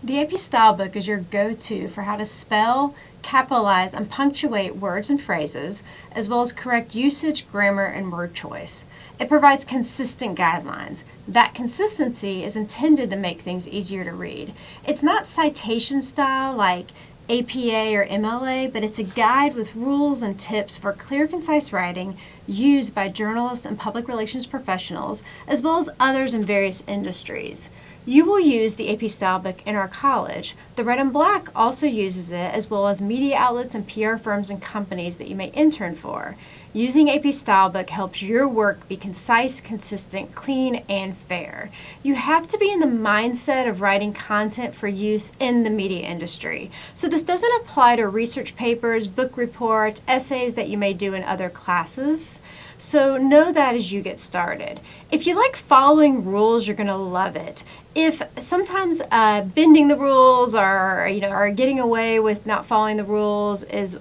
The AP Stylebook is your go-to for how to spell, capitalize, and punctuate words and phrases, as well as correct usage, grammar, and word choice. It provides consistent guidelines. That consistency is intended to make things easier to read. It's not citation style like APA or MLA, but it's a guide with rules and tips for clear, concise writing used by journalists and public relations professionals, as well as others in various industries. You will use the AP Stylebook in our college. The Red and Black also uses it, as well as media outlets and PR firms and companies that you may intern for. Using AP Stylebook helps your work be concise, consistent, clean, and fair. You have to be in the mindset of writing content for use in the media industry. So this doesn't apply to research papers, book reports, essays that you may do in other classes. So know that as you get started. If you like following rules, you're going to love it. If sometimes bending the rules or getting away with not following the rules is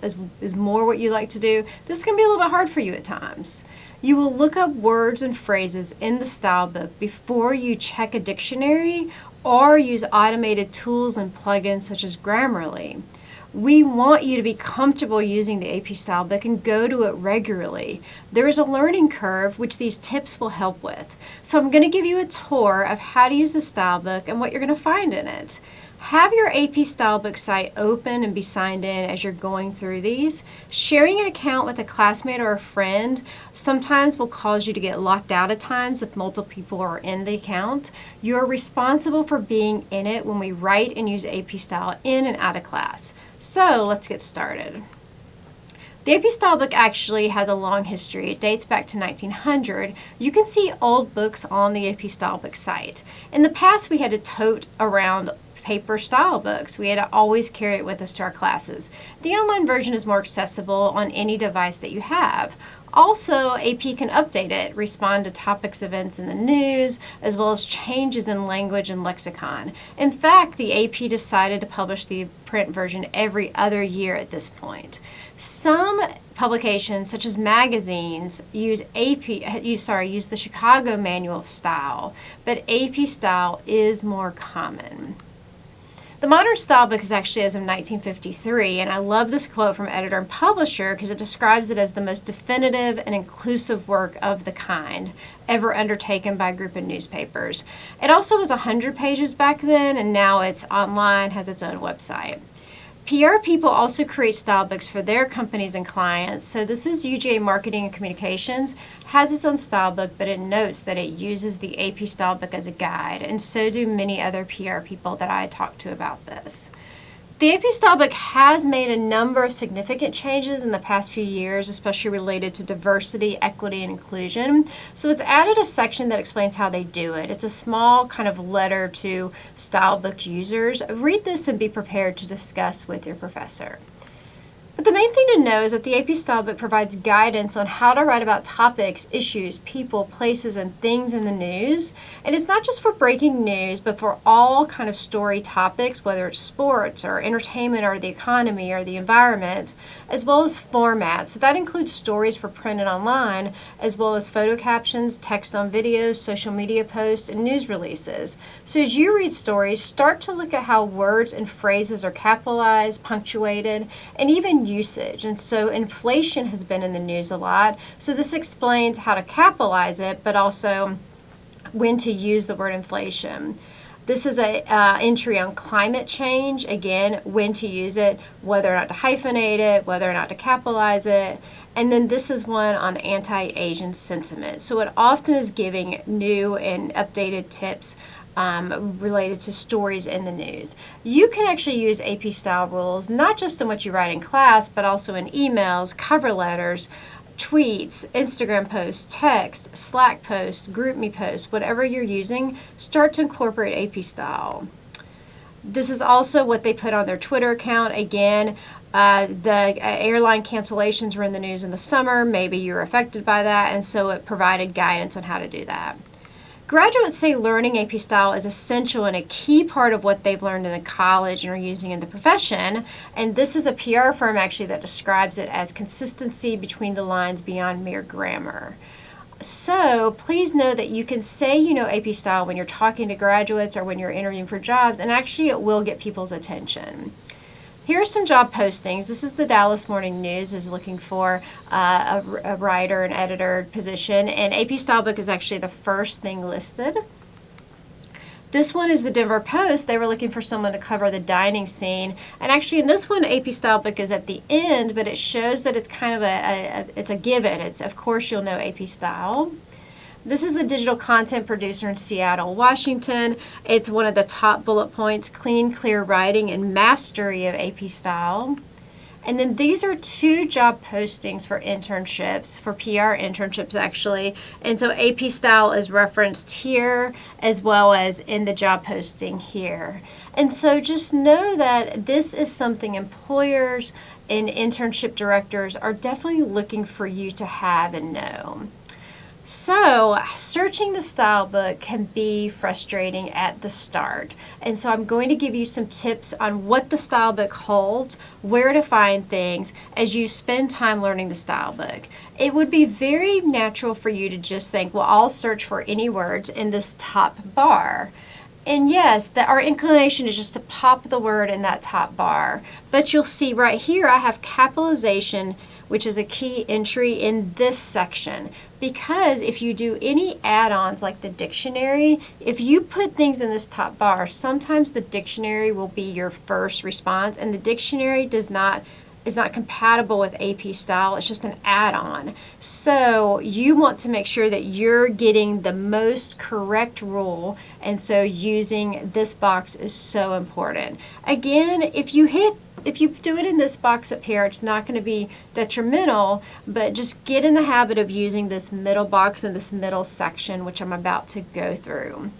more what you like to do, this can be a little bit hard for you at times. You will look up words and phrases in the Stylebook before you check a dictionary or use automated tools and plugins such as Grammarly. We want you to be comfortable using the AP Stylebook and go to it regularly. There is a learning curve which these tips will help with. So I'm going to give you a tour of how to use the Stylebook and what you're going to find in it. Have your AP Stylebook site open and be signed in as you're going through these. Sharing an account with a classmate or a friend sometimes will cause you to get locked out at times if multiple people are in the account. You're responsible for being in it when we write and use AP Style in and out of class. So let's get started. The AP Stylebook actually has a long history. It dates back to 1900. You can see old books on the AP Stylebook site. In the past, we had to tote around paper style books. We had to always carry it with us to our classes. The online version is more accessible on any device that you have. Also, AP can update it, respond to topics, events in the news, as well as changes in language and lexicon. In fact, the AP decided to publish the print version every other year at this point. Some publications, such as magazines, use the Chicago Manual of Style, but AP Style is more common. The modern Stylebook is actually as of 1953, and I love this quote from editor and publisher because it describes it as the most definitive and inclusive work of the kind ever undertaken by a group of newspapers. It also was 100 pages back then, and now it's online, has its own website. PR people also create stylebooks for their companies and clients. So this is UGA Marketing and Communications, has its own stylebook, but it notes that it uses the AP Stylebook as a guide, and so do many other PR people that I talk to about this. The AP Stylebook has made a number of significant changes in the past few years, especially related to diversity, equity, and inclusion. So it's added a section that explains how they do it. It's a small kind of letter to Stylebook users. Read this and be prepared to discuss with your professor. But the main thing to know is that the AP Stylebook provides guidance on how to write about topics, issues, people, places, and things in the news. And it's not just for breaking news, but for all kind of story topics, whether it's sports or entertainment or the economy or the environment, as well as formats. So that includes stories for print and online, as well as photo captions, text on videos, social media posts, and news releases. So as you read stories, start to look at how words and phrases are capitalized, punctuated, and even usage. And so inflation has been in the news a lot. So this explains how to capitalize it, but also when to use the word inflation. This is a entry on climate change. Again, when to use it, whether or not to hyphenate it, whether or not to capitalize it. And then this is one on anti-Asian sentiment. So it often is giving new and updated tips related to stories in the news. You can actually use AP Style rules, not just in what you write in class, but also in emails, cover letters, tweets, Instagram posts, text, Slack posts, GroupMe posts, whatever you're using, start to incorporate AP Style. This is also what they put on their Twitter account. Again, the airline cancellations were in the news in the summer. Maybe you were affected by that, and so it provided guidance on how to do that. Graduates say learning AP Style is essential and a key part of what they've learned in the college and are using in the profession. And this is a PR firm actually that describes it as consistency between the lines beyond mere grammar. So please know that you can say you know AP Style when you're talking to graduates or when you're interviewing for jobs, and actually it will get people's attention. Here are some job postings. This is the Dallas Morning News is looking for a writer and editor position, and AP Stylebook is actually the first thing listed. This one is the Denver Post. They were looking for someone to cover the dining scene, and actually in this one AP Stylebook is at the end, but it shows that it's kind of it's a given. It's, of course you'll know AP Style. This is a digital content producer in Seattle, Washington. It's one of the top bullet points, clean, clear writing and mastery of AP Style. And then these are 2 job postings for internships, for PR internships actually. And so AP Style is referenced here as well as in the job posting here. And so just know that this is something employers and internship directors are definitely looking for you to have and know. So, searching the style book can be frustrating at the start. And so I'm going to give you some tips on what the style book holds, where to find things as you spend time learning the style book. It would be very natural for you to just think, well, I'll search for any words in this top bar. And yes, our inclination is just to pop the word in that top bar. But you'll see right here I have capitalization, which is a key entry in this section. Because if you do any add-ons like the dictionary, if you put things in this top bar, sometimes the dictionary will be your first response, and the dictionary is not compatible with AP Style. It's just an add-on. So you want to make sure that you're getting the most correct rule, and so using this box is so important. Again, if you do it in this box up here, it's not going to be detrimental, but just get in the habit of using this middle box and this middle section, which I'm about to go through.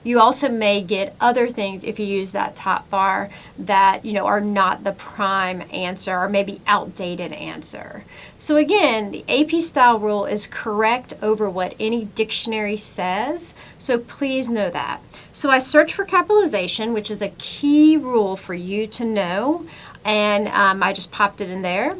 You also may get other things if you use that top bar that are not the prime answer or maybe outdated answer. So again, the AP Style rule is correct over what any dictionary says, so please know that. So I searched for capitalization, which is a key rule for you to know, and I just popped it in there.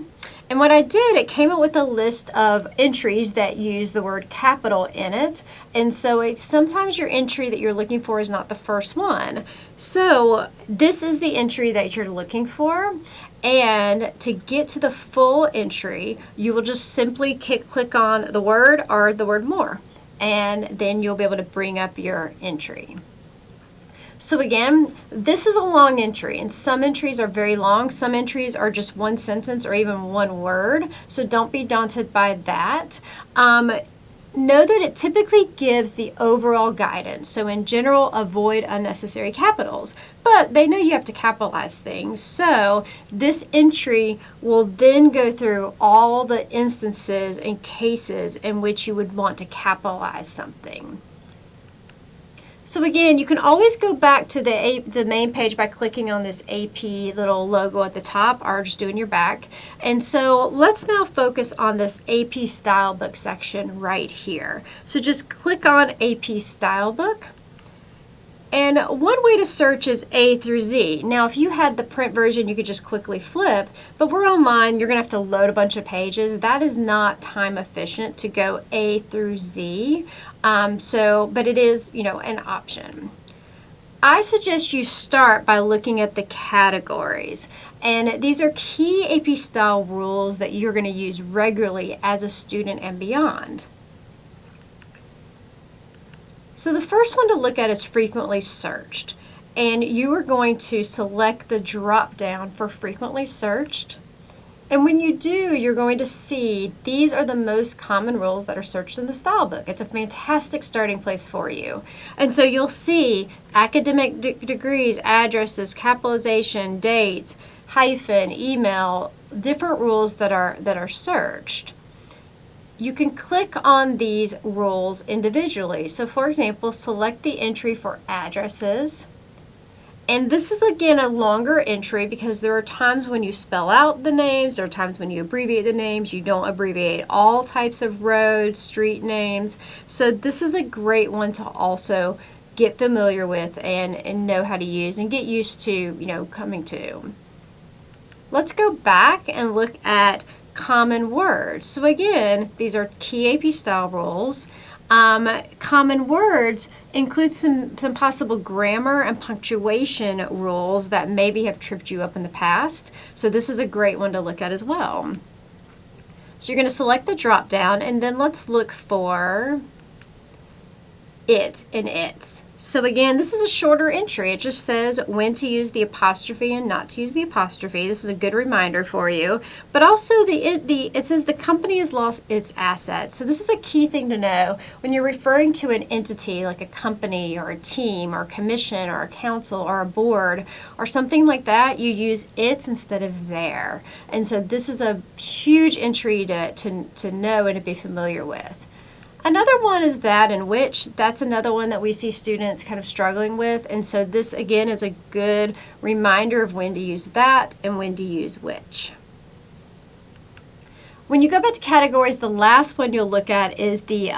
And what I did, it came up with a list of entries that use the word capital in it. And so sometimes your entry that you're looking for is not the first one. So this is the entry that you're looking for. And to get to the full entry, you will just simply click on the word or the word more. And then you'll be able to bring up your entry. So again, this is a long entry, and some entries are very long. Some entries are just one sentence or even one word, so don't be daunted by that. Know that it typically gives the overall guidance. So in general, avoid unnecessary capitals, but they know you have to capitalize things. So this entry will then go through all the instances and cases in which you would want to capitalize something. So again, you can always go back to the main page by clicking on this AP little logo at the top or just doing your back. And so let's now focus on this AP Stylebook section right here. So just click on AP Stylebook. And one way to search is A through Z. Now, if you had the print version, you could just quickly flip, but we're online, you're gonna have to load a bunch of pages. That is not time efficient to go A through Z. But it is, an option. I suggest you start by looking at the categories. And these are key AP Style rules that you're gonna use regularly as a student and beyond. So the first one to look at is frequently searched, and you are going to select the drop down for frequently searched. And when you do, you're going to see these are the most common rules that are searched in the style book. It's a fantastic starting place for you. And so you'll see academic degrees, addresses, capitalization, dates, hyphen, email, different rules that are searched. You can click on these rules individually. So for example, select the entry for addresses. And this is again a longer entry because there are times when you spell out the names, there are times when you abbreviate the names, you don't abbreviate all types of roads, street names. So this is a great one to also get familiar with and know how to use and get used to, coming to. Let's go back and look at common words. So again, these are key AP style rules. Common words include some possible grammar and punctuation rules that maybe have tripped you up in the past. So this is a great one to look at as well. So you're going to select the drop down, and then let's look for it and its. So again, this is a shorter entry. It just says when to use the apostrophe and not to use the apostrophe. This is a good reminder for you. But also it says the company has lost its assets. So this is a key thing to know. When you're referring to an entity like a company or a team or a commission or a council or a board or something like that, you use its instead of their. And so this is a huge entry to know and to be familiar with. Another one is that and which. That's another one that we see students kind of struggling with. And so this, again, is a good reminder of when to use that and when to use which. When you go back to categories, the last one you'll look at is the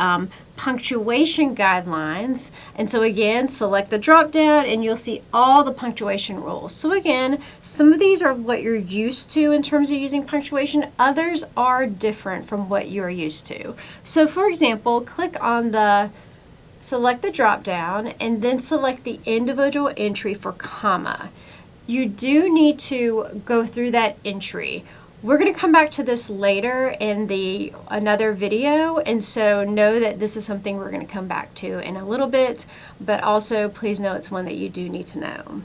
punctuation guidelines. And so again, select the drop down and you'll see all the punctuation rules. So again, some of these are what you're used to in terms of using punctuation. Others are different from what you're used to. So for example, select the drop down and then select the individual entry for comma. You do need to go through that entry. We're going to come back to this later in another video, and so know that this is something we're going to come back to in a little bit, but also please know it's one that you do need to know.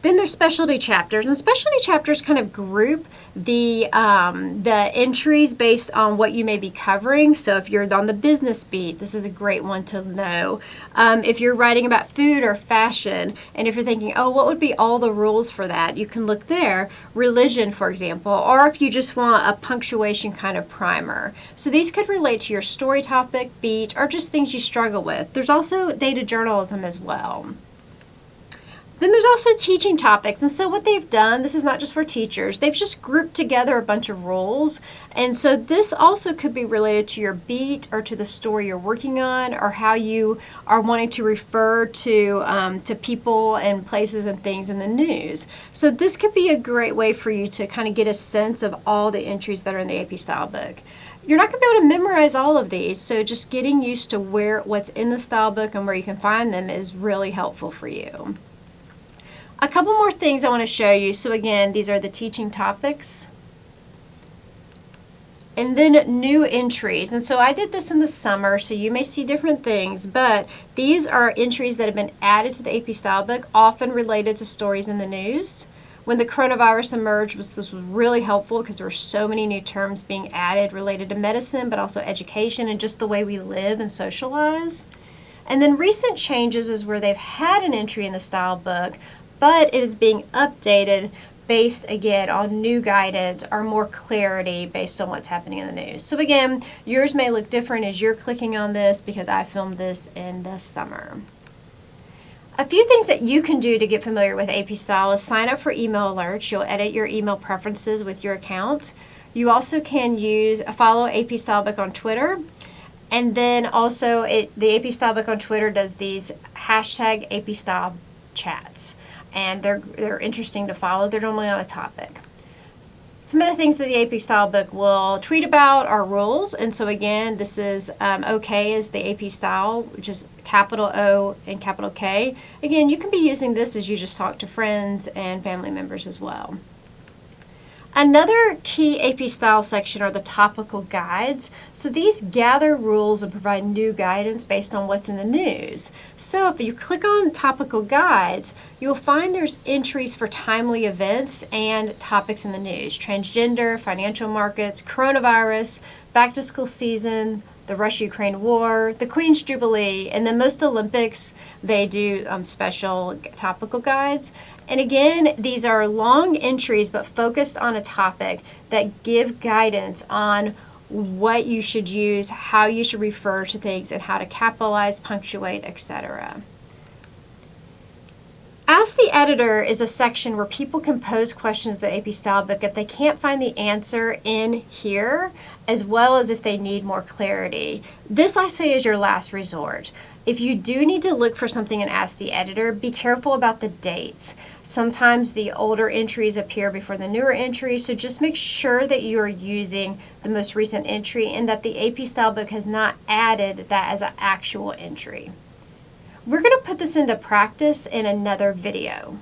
Then there's specialty chapters, and specialty chapters kind of group the entries based on what you may be covering. So if you're on the business beat, this is a great one to know. If you're writing about food or fashion, and if you're thinking, oh, what would be all the rules for that? You can look there. Religion, for example, or if you just want a punctuation kind of primer. So these could relate to your story topic, beat, or just things you struggle with. There's also data journalism as well. Then there's also teaching topics, and so what they've done, this is not just for teachers, they've just grouped together a bunch of rules, and so this also could be related to your beat or to the story you're working on or how you are wanting to refer to people and places and things in the news. So this could be a great way for you to kind of get a sense of all the entries that are in the AP Style book. You're not going to be able to memorize all of these, so just getting used to what's in the style book and where you can find them is really helpful for you. A couple more things I want to show you. So again, these are the teaching topics. And then new entries. And so I did this in the summer, so you may see different things, but these are entries that have been added to the AP Style book, often related to stories in the news. When the coronavirus emerged, this was really helpful because there were so many new terms being added related to medicine, but also education and just the way we live and socialize. And then recent changes is where they've had an entry in the style book, but it is being updated based, again, on new guidance or more clarity based on what's happening in the news. So again, yours may look different as you're clicking on this because I filmed this in the summer. A few things that you can do to get familiar with AP Style is sign up for email alerts. You'll edit your email preferences with your account. You also can follow AP Stylebook on Twitter. And then also the AP Stylebook on Twitter does these hashtag AP Style chats. And they're interesting to follow. They're normally on a topic. Some of the things that the AP Stylebook will tweet about are rules. And so again, this is OK is the AP Style, which is capital O and capital K. Again, you can be using this as you just talk to friends and family members as well. Another key AP Style section are the topical guides. So these gather rules and provide new guidance based on what's in the news. So if you click on topical guides, you'll find there's entries for timely events and topics in the news. Transgender, financial markets, coronavirus, back to school season, the Russia-Ukraine war, the Queen's Jubilee, and then most Olympics, they do special topical guides. And again, these are long entries but focused on a topic that give guidance on what you should use, how you should refer to things, and how to capitalize, punctuate, etc. Ask the Editor is a section where people can pose questions to the AP Stylebook if they can't find the answer in here, as well as if they need more clarity. This, I say, is your last resort. If you do need to look for something and ask the editor, be careful about the dates. Sometimes the older entries appear before the newer entries, so just make sure that you are using the most recent entry and that the AP Stylebook has not added that as an actual entry. We're going to put this into practice in another video.